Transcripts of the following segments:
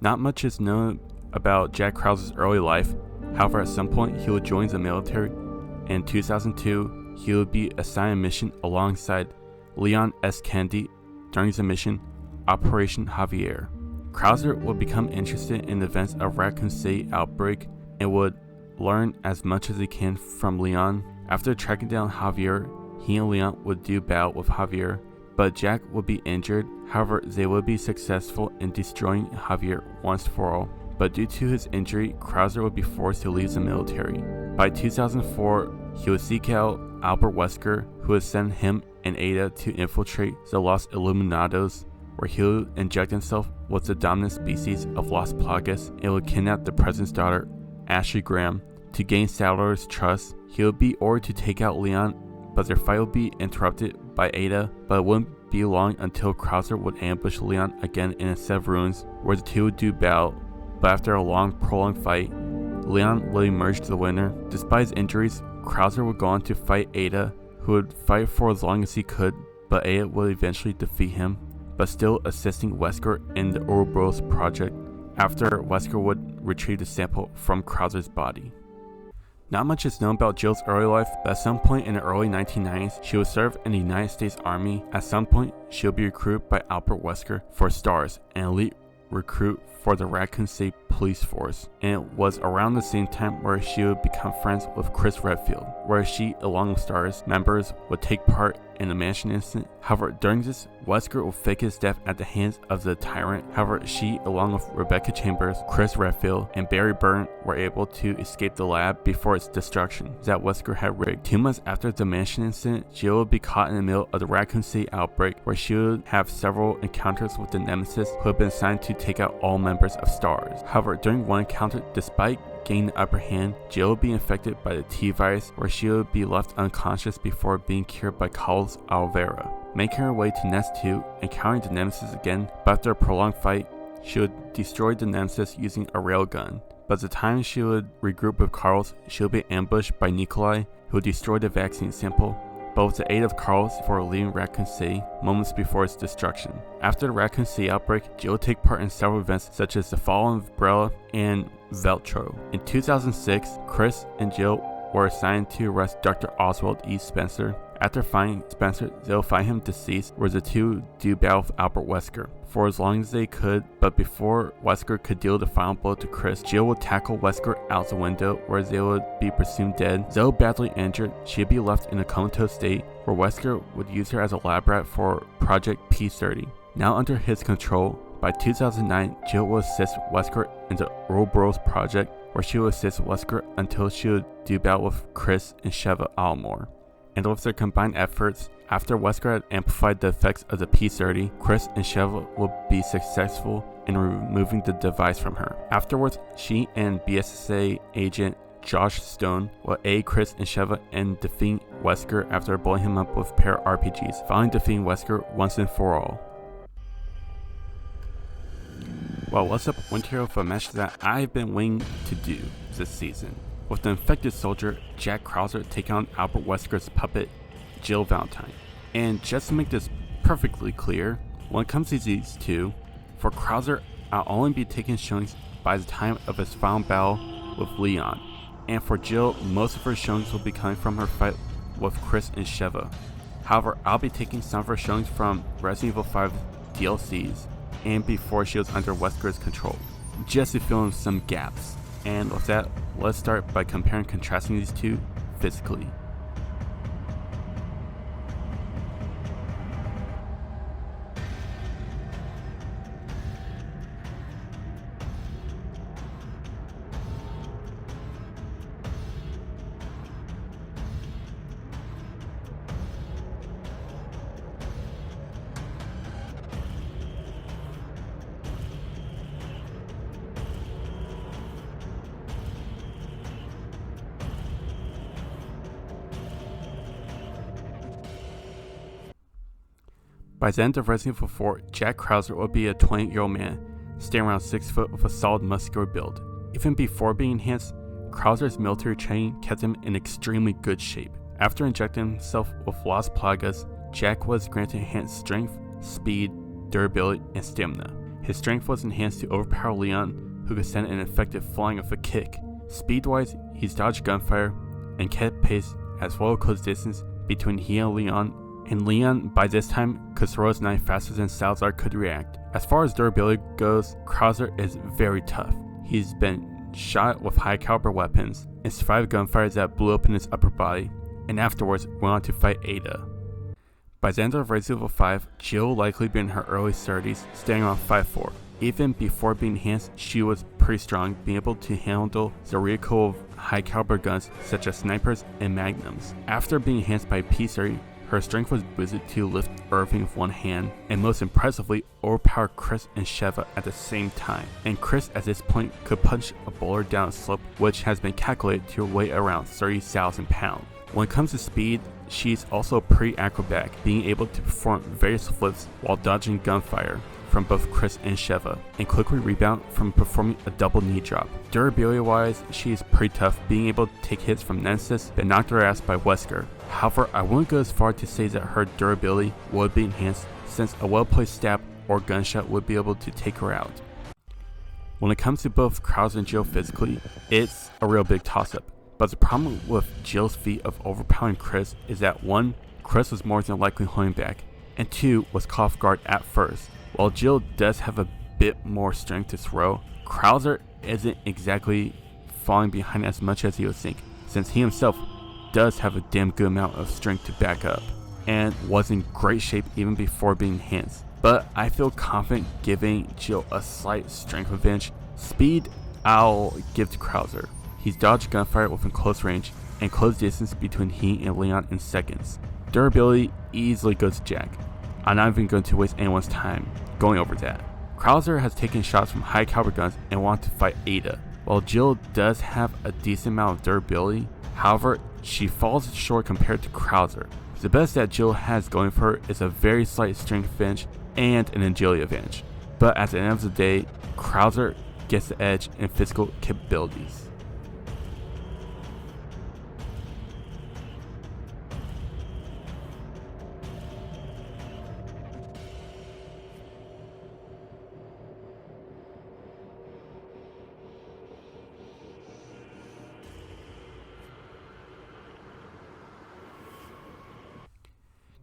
Not much is known about Jack Krauser's early life. However, at some point he would join the military. In 2002, he would be assigned a mission alongside Leon S. Kennedy during the mission Operation Javier. Krauser would become interested in the events of Raccoon City outbreak and would learn as much as he can from Leon. After tracking down Javier, he and Leon would do battle with Javier, but Jack would be injured. However, they would be successful in destroying Javier once for all. But due to his injury, Krauser would be forced to leave the military. By 2004, he would seek out Albert Wesker, who would send him and Ada to infiltrate the Los Illuminados, where he would inject himself with the dominant species of Las Plagas and would kidnap the president's daughter, Ashley Graham. To gain Sadler's trust, he would be ordered to take out Leon, but their fight would be interrupted by Ada, but it wouldn't be long until Krauser would ambush Leon again in a set of ruins, where the two would do battle. But after a long, prolonged fight, Leon would emerge the winner. Despite his injuries, Krauser would go on to fight Ada, who would fight for as long as he could, but Ada would eventually defeat him, but still assisting Wesker in the Ouroboros project after Wesker would retrieve the sample from Krauser's body. Not much is known about Jill's early life, but at some point in the early 1990s, she would serve in the United States Army. At some point, she would be recruited by Albert Wesker for STARS, an elite recruit for the Raccoon City Police Force, and it was around the same time where she would become friends with Chris Redfield, where she, along with STARS members, would take part in the mansion incident. However, during this, Wesker would fake his death at the hands of the tyrant. However, she, along with Rebecca Chambers, Chris Redfield, and Barry Byrne, were able to escape the lab before its destruction that Wesker had rigged. 2 months after the mansion incident, Jill would be caught in the middle of the Raccoon City outbreak, where she would have several encounters with the Nemesis, who had been assigned to take out all members of STARS. However, during one encounter, despite gaining the upper hand, Jill would be infected by the T-virus, where she would be left unconscious before being cured by Carlos Alvera. Making her way to Nest 2, encountering the Nemesis again, but after a prolonged fight, she would destroy the Nemesis using a railgun. But at the time she would regroup with Carlos, she would be ambushed by Nikolai, who would destroy the vaccine sample, but with the aid of Carlos before leaving Raccoon City moments before its destruction. After the Raccoon City outbreak, Jill would take part in several events such as the Fallen Umbrella and Veltro. In 2006, Chris and Jill were assigned to arrest Dr. Oswald E. Spencer. After finding Spencer, they'll find him deceased, where the two do battle with Albert Wesker for as long as they could, but before Wesker could deal the final blow to Chris, Jill would tackle Wesker out the window, where they would be presumed dead. Though badly injured, she'd be left in a comatose state, where Wesker would use her as a lab rat for Project P-30. Now under his control, by 2009, Jill would assist Wesker in the Ouroboros project, where she would assist Wesker until she would do battle with Chris and Sheva Almore. And with their combined efforts, after Wesker had amplified the effects of the P-30, Chris and Sheva would be successful in removing the device from her. Afterwards, she and BSSA agent Josh Stone will aid Chris and Sheva in defeating Wesker after blowing him up with a pair of RPGs, finally defeating Wesker once and for all. Well, what's up, Winter, with a match that I've been waiting to do this season, with the infected soldier Jack Krauser taking on Albert Wesker's puppet Jill Valentine. And just to make this perfectly clear, when it comes to these two, for Krauser, I'll only be taking showings by the time of his final battle with Leon, and for Jill, most of her showings will be coming from her fight with Chris and Sheva. However, I'll be taking some of her showings from Resident Evil 5 DLCs and before she was under Wesker's control, just to fill in some gaps. And with that, let's start by comparing and contrasting these two physically. By the end of Resident Evil 4, Jack Krauser would be a 28-year-old man, standing around 6 foot with a solid muscular build. Even before being enhanced, Krauser's military training kept him in extremely good shape. After injecting himself with Las Plagas, Jack was granted enhanced strength, speed, durability, and stamina. His strength was enhanced to overpower Leon, who could send an effective flying of a kick. Speed-wise, he's dodged gunfire and kept pace as well as close distance between he and Leon by this time could throw his knife faster than Salazar could react. As far as durability goes, Krauser is very tough. He's been shot with high caliber weapons and survived gunfires that blew up in his upper body, and afterwards went on to fight Ada. By the end of Resident Evil 5, Jill will likely be in her early 30s, standing around 5'4". Even before being enhanced, she was pretty strong, being able to handle the recoil of high caliber guns such as snipers and magnums. After being enhanced by P30, her strength was boosted to lift Irving with one hand, and most impressively overpower Chris and Sheva at the same time. And Chris at this point could punch a boulder down a slope, which has been calculated to weigh around 30,000 pounds. When it comes to speed, she's also pretty acrobatic, being able to perform various flips while dodging gunfire from both Chris and Sheva, and quickly rebound from performing a double knee drop. Durability wise, she is pretty tough, being able to take hits from Nemesis that knocked her ass by Wesker. However, I wouldn't go as far to say that her durability would be enhanced, since a well-placed stab or gunshot would be able to take her out. When it comes to both Krauser and Jill physically, it's a real big toss-up. But the problem with Jill's feat of overpowering Chris is that 1. Chris was more than likely holding back, and 2. was caught off guard at first. While Jill does have a bit more strength to throw, Krauser isn't exactly falling behind as much as you would think, since he himself does have a damn good amount of strength to back up, and was in great shape even before being enhanced. But I feel confident giving Jill a slight strength advantage. Speed, I'll give to Krauser. He's dodged gunfire within close range and close distance between he and Leon in seconds. Durability easily goes to Jack. I'm not even going to waste anyone's time going over that. Krauser has taken shots from high caliber guns and wants to fight Ada. While Jill does have a decent amount of durability, however, she falls short compared to Krauser. The best that Jill has going for her is a very slight strength advantage and an agility advantage. But at the end of the day, Krauser gets the edge in physical capabilities.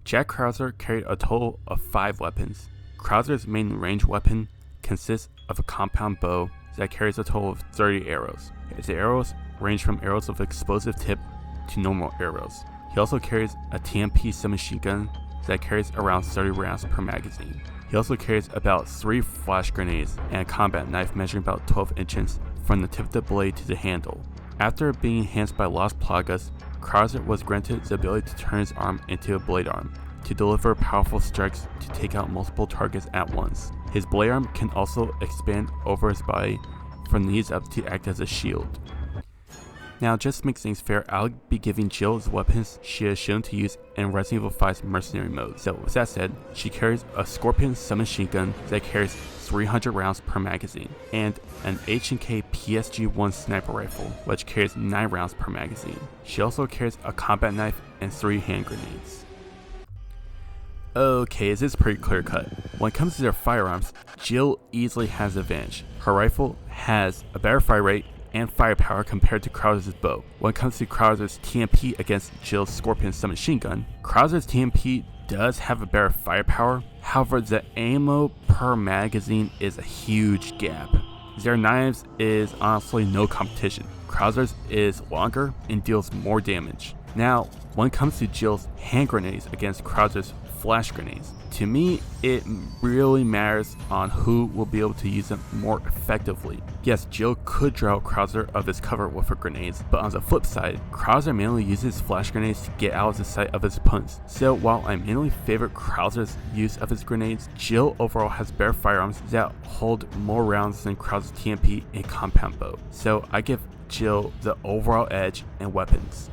Jack Krauser carried a total of 5 weapons. Krauser's main range weapon consists of a compound bow that carries a total of 30 arrows. His arrows range from arrows of explosive tip to normal arrows. He also carries a TMP submachine gun that carries around 30 rounds per magazine. He also carries about 3 flash grenades and a combat knife measuring about 12 inches from the tip of the blade to the handle. After being enhanced by Las Plagas, Krauser was granted the ability to turn his arm into a blade arm to deliver powerful strikes to take out multiple targets at once. His blade arm can also expand over his body from the knees up to act as a shield. Now, just to make things fair, I'll be giving Jill the weapons she has shown to use in Resident Evil 5's mercenary mode. So with that said, she carries a Scorpion submachine gun that carries 300 rounds per magazine, and an H&K PSG-1 sniper rifle, which carries 9 rounds per magazine. She also carries a combat knife and 3 hand grenades. Okay, this is pretty clear cut. When it comes to their firearms, Jill easily has the advantage. Her rifle has a better fire rate and firepower compared to Krauser's bow. When it comes to Krauser's TMP against Jill's Scorpion submachine gun, Krauser's TMP does have a better firepower, however the ammo per magazine is a huge gap. Their knives is honestly no competition. Krauser's is longer and deals more damage. Now, when it comes to Jill's hand grenades against Krauser's flash grenades, to me it really matters on who will be able to use them more effectively. Yes, Jill could draw out Krauser of his cover with her grenades, but on the flip side, Krauser mainly uses flash grenades to get out of the sight of his opponents. So while I mainly favor Krauser's use of his grenades, Jill overall has better firearms that hold more rounds than Krauser's TMP and compound bow. So I give Jill the overall edge in weapons.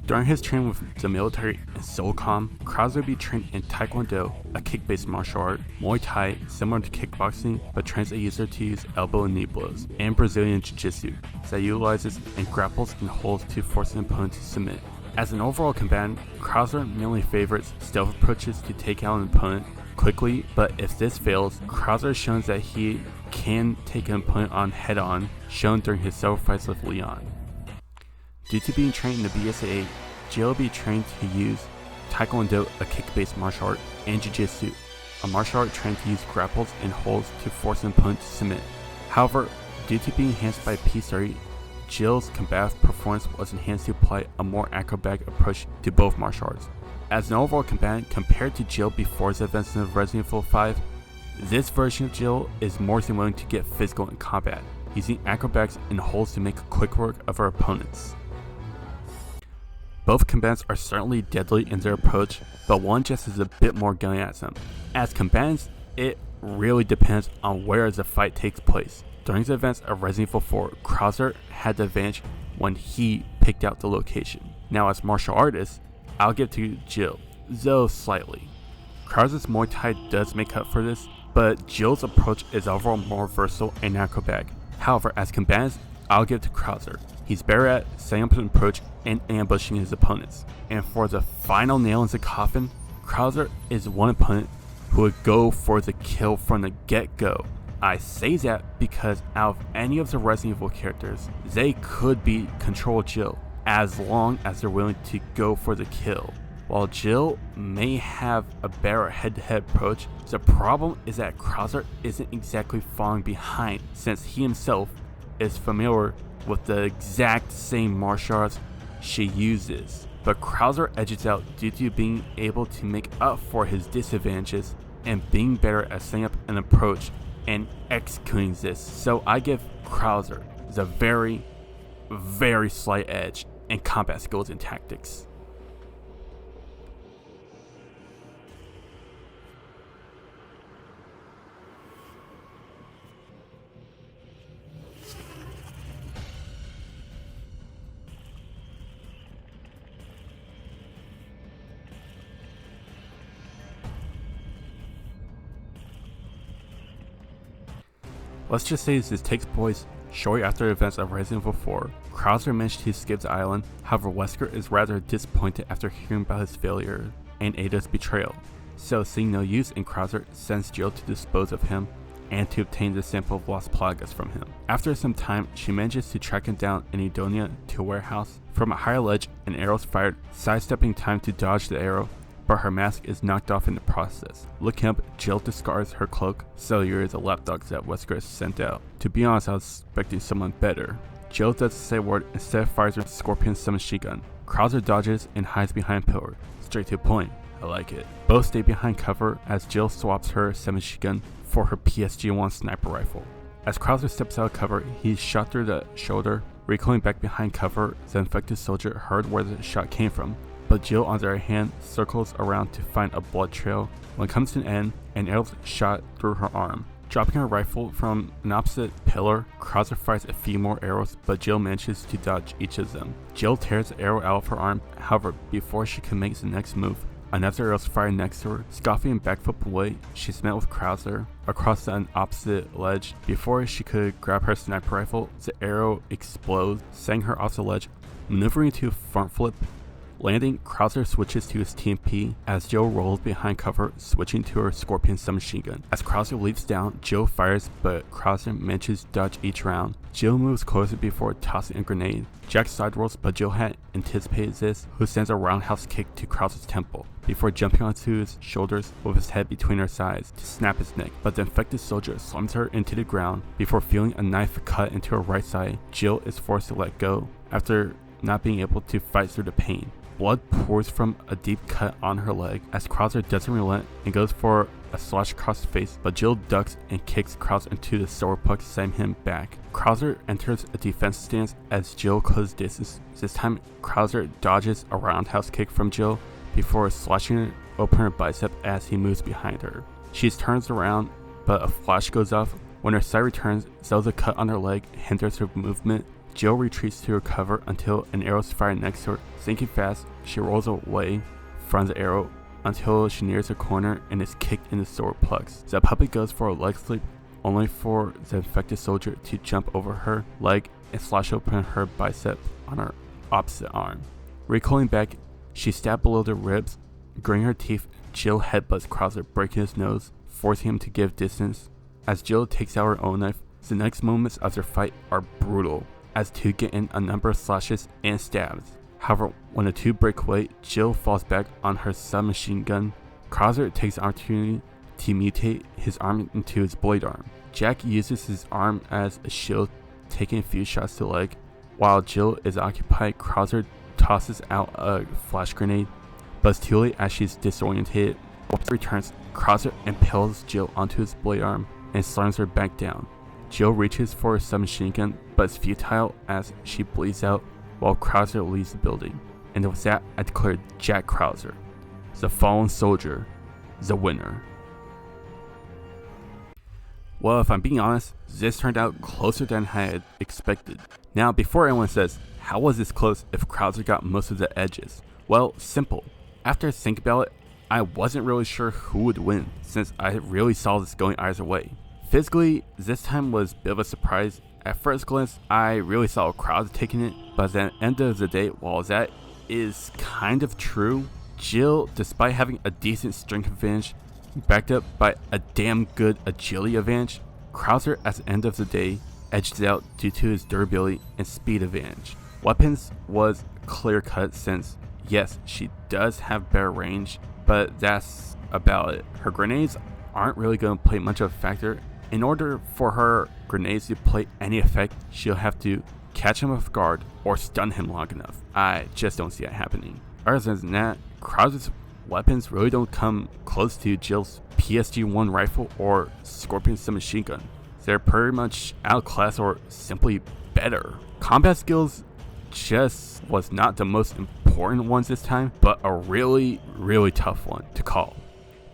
During his training with the military in SOCOM, Krauser would be trained in Taekwondo, a kick-based martial art, Muay Thai, similar to kickboxing, but trains a user to use elbow and knee blows, and Brazilian Jiu-Jitsu, that utilizes and grapples and holds to force an opponent to submit. As an overall combatant, Krauser mainly favors stealth approaches to take out an opponent quickly, but if this fails, Krauser shows that he can take an opponent on head-on, shown during his several fights with Leon. Due to being trained in the BSAA, Jill will be trained to use Taekwondo, a kick-based martial art, and Jiu-Jitsu, a martial art trained to use grapples and holds to force an opponent to submit. However, due to being enhanced by P30, Jill's combative performance was enhanced to apply a more acrobatic approach to both martial arts. As an overall combatant compared to Jill before his advance in Resident Evil 5, this version of Jill is more than willing to get physical in combat, using acrobatics and holds to make quick work of her opponents. Both combatants are certainly deadly in their approach, but one just is a bit more gunny at them. As combatants, it really depends on where the fight takes place. During the events of Resident Evil 4, Krauser had the advantage when he picked out the location. Now as martial artists, I'll give to Jill, though slightly. Krauser's Muay Thai does make up for this, but Jill's approach is overall more versatile and acrobatic. However, as combatants, I'll give to Krauser. He's better at setting up an approach and ambushing his opponents. And for the final nail in the coffin, Krauser is one opponent who would go for the kill from the get-go. I say that because out of any of the Resident Evil characters, they could be control Jill as long as they're willing to go for the kill. While Jill may have a better head-to-head approach, the problem is that Krauser isn't exactly falling behind since he himself is familiar with the exact same martial arts she uses. But Krauser edges out due to being able to make up for his disadvantages and being better at setting up an approach and executing this. So I give Krauser the very, very slight edge in combat skills and tactics. Let's just say this takes place shortly after the events of Resident Evil 4. Krauser managed to escape the island, however Wesker is rather disappointed after hearing about his failure and Ada's betrayal. So seeing no use in Krauser, sends Jill to dispose of him and to obtain the sample of Las Plagas from him. After some time, she manages to track him down in Edonia to a warehouse. From a higher ledge, an arrow is fired, sidestepping time to dodge the arrow, but her mask is knocked off in the process. Looking up, Jill discards her cloak, cellular the lapdog that Wesker has sent out. To be honest, I was expecting someone better. Jill does say a word, instead fires her Scorpion submachine gun. Krauser dodges and hides behind a pillar. Straight to the point. I like it. Both stay behind cover as Jill swaps her submachine gun for her PSG-1 sniper rifle. As Krauser steps out of cover, he's shot through the shoulder. Recoiling back behind cover, the infected soldier heard where the shot came from, but Jill on the other hand circles around to find a blood trail. When it comes to an end, an arrow shot through her arm. Dropping her rifle from an opposite pillar, Krauser fires a few more arrows, but Jill manages to dodge each of them. Jill tears the arrow out of her arm, however, before she can make the next move, another arrow is fired next to her. Scoffing and backflip away, she's met with Krauser across an opposite ledge. Before she could grab her sniper rifle, the arrow explodes, sending her off the ledge. Maneuvering to a front flip, landing, Krauser switches to his TMP as Jill rolls behind cover, switching to her Scorpion submachine gun. As Krauser leaps down, Jill fires, but Krauser manages to dodge each round. Jill moves closer before tossing a grenade. Jack side rolls, but Jill had anticipated this, who sends a roundhouse kick to Krauser's temple, before jumping onto his shoulders with his head between her sides to snap his neck. But the infected soldier slams her into the ground before feeling a knife cut into her right side. Jill is forced to let go after not being able to fight through the pain. Blood pours from a deep cut on her leg as Krauser doesn't relent and goes for a slash across the face, but Jill ducks and kicks Krauser into the solar puck, sending him back. Krauser enters a defensive stance as Jill closes distance. This time, Krauser dodges a roundhouse kick from Jill before slashing open her bicep as he moves behind her. She turns around, but a flash goes off. When her sight returns, though the cut on her leg hinders her movement, Jill retreats to her cover until an arrow is fired next to her. Sinking fast, she rolls away from the arrow until she nears a corner and is kicked in the solar plexus. The puppet goes for a leg sweep, only for the infected soldier to jump over her leg and slash open her bicep on her opposite arm. Recoiling back, she stabbed below the ribs. Gritting her teeth, Jill headbutts Krauser, breaking his nose, forcing him to give distance. As Jill takes out her own knife, the next moments of their fight are brutal, as two get in a number of slashes and stabs. However, when the two break away, Jill falls back on her submachine gun. Krauser takes the opportunity to mutate his arm into his blade arm. Jack uses his arm as a shield, taking a few shots to the leg. While Jill is occupied, Krauser tosses out a flash grenade, but it's too late as she's disoriented. Once he returns, Krauser impales Jill onto his blade arm and slams her back down. Jill reaches for her submachine gun, but it's futile as she bleeds out while Krauser leaves the building. And with that, I declare Jack Krauser, the fallen soldier, the winner. Well, if I'm being honest, this turned out closer than I had expected. Now, before anyone says, how was this close if Krauser got most of the edges? Well, simple. After I think about it, I wasn't really sure who would win, since I really saw this going either way. Physically, this time was a bit of a surprise. At first glance, I really saw Krauser taking it, but at the end of the day, while that is kind of true, Jill, despite having a decent strength advantage, backed up by a damn good agility advantage, Krauser at the end of the day edged it out due to his durability and speed advantage. Weapons was clear cut since, yes, she does have better range, but that's about it. Her grenades aren't really going to play much of a factor. In order for her grenades to play any effect, she'll have to catch him off guard or stun him long enough. I just don't see that happening. Other than that, Krauser's weapons really don't come close to Jill's PSG-1 rifle or Scorpion submachine gun. They're pretty much outclassed or simply better. Combat skills just was not the most important ones this time, but a really, really tough one to call.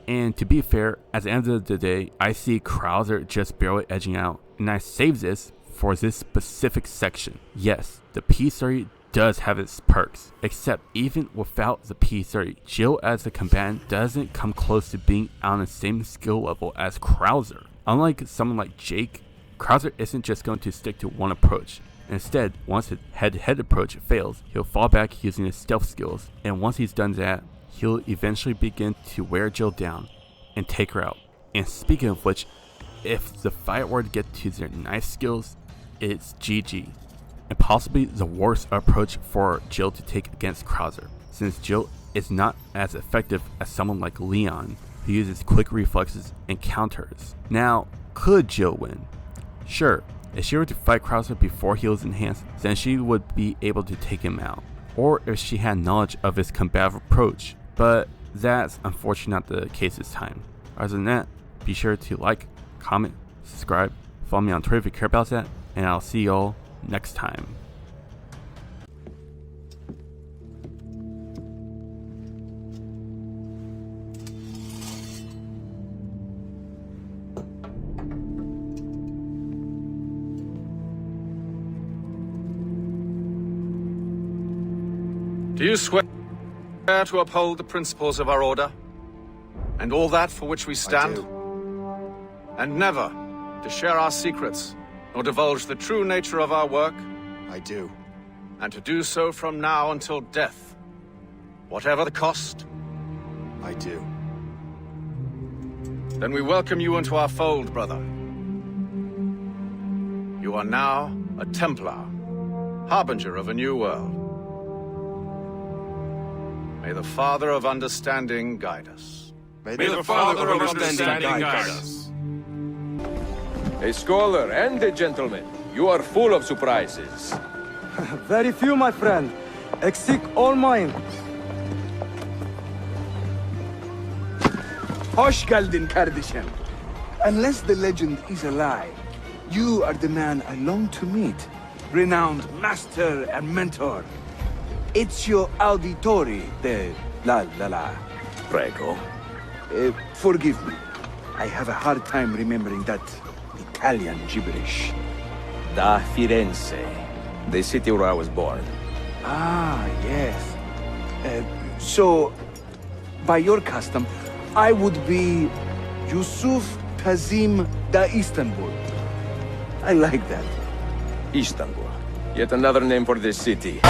And to be fair, at the end of the day, I see Krauser just barely edging out, and I save this for this specific section. Yes, the P30 does have its perks, except even without the P30, Jill as a combatant doesn't come close to being on the same skill level as Krauser. Unlike someone like Jake, Krauser isn't just going to stick to one approach. Instead, once his head-to-head approach fails, he'll fall back using his stealth skills, and once he's done that, he'll eventually begin to wear Jill down and take her out. And speaking of which, if the fight were to get to their knife skills, it's GG. And possibly the worst approach for Jill to take against Krauser, since Jill is not as effective as someone like Leon, who uses quick reflexes and counters. Now, could Jill win? Sure, if she were to fight Krauser before he was enhanced, then she would be able to take him out. Or if she had knowledge of his combative approach, but that's unfortunately not the case this time. Other than that, be sure to like, comment, subscribe, follow me on Twitter if you care about that, and I'll see y'all next time. Do you swear to uphold the principles of our order, and all that for which we stand? I do. And never to share our secrets, nor divulge the true nature of our work? I do. And to do so from now until death, whatever the cost? I do. Then we welcome you into our fold, brother. You are now a Templar, harbinger of a new world. May the Father of Understanding guide us. May the Father of Understanding guide us. A scholar and a gentleman, you are full of surprises. Very few, my friend. Exceed all mine. Hoş geldin kardeşim. Unless the legend is a lie, you are the man I long to meet. Renowned master and mentor. Ezio Auditori de la. Prego. Forgive me. I have a hard time remembering that Italian gibberish. Da Firenze. The city where I was born. Ah, yes. So, by your custom, I would be Yusuf Kazim da Istanbul. I like that. Istanbul. Yet another name for this city.